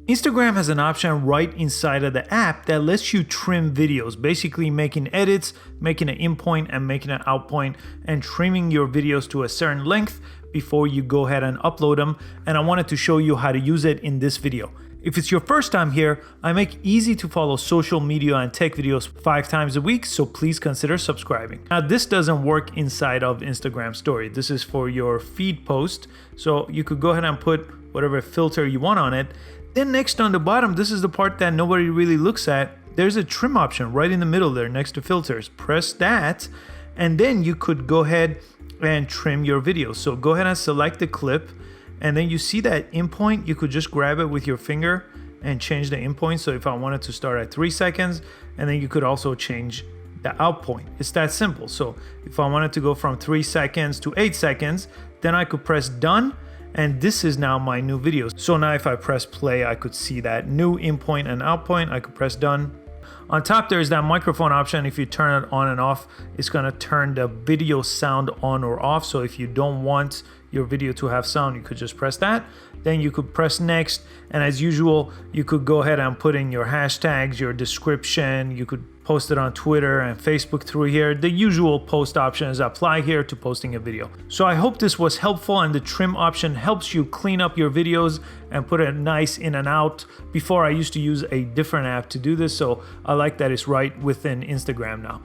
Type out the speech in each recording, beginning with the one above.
Instagram has an option right inside of the app that lets you trim videos, basically making edits, making an in point and making an out point, and trimming your videos to a certain length before you go ahead and upload them. And I wanted to show you how to use it in this video. If it's your first time here, I make easy to follow social media and tech videos 5 times a week, so please consider subscribing. Now, this doesn't work inside of Instagram Story. This is for your feed post, so you could go ahead and put whatever filter you want on it. Then next on the bottom, this is the part that nobody really looks at. There's a trim option right in the middle there next to filters. Press that, and then you could go ahead and trim your video. So go ahead and select the clip, and then you see that in point, you could just grab it with your finger and change the in point. So if I wanted to start at 3 seconds, and then you could also change the out point. It's that simple. So if I wanted to go from 3 seconds to 8 seconds, then I could press done. And this is now my new video. So now if I press play, I could see that new in point and out point. I could press done. On top, there's that microphone option. If you turn it on and off, it's gonna turn the video sound on or off. So if you don't want your video to have sound, you could just press that. Then you could press next. And as usual, you could go ahead and put in your hashtags, your description. You could post it on Twitter and Facebook through here. The usual post options apply here to posting a video. So I hope this was helpful, and the trim option helps you clean up your videos and put it nice in and out. Before, I used to use a different app to do this, so I like that it's right within Instagram now.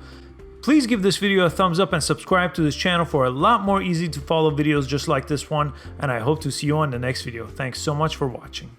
Please give this video a thumbs up and subscribe to this channel for a lot more easy to follow videos just like this one, and I hope to see you on the next video. Thanks so much for watching.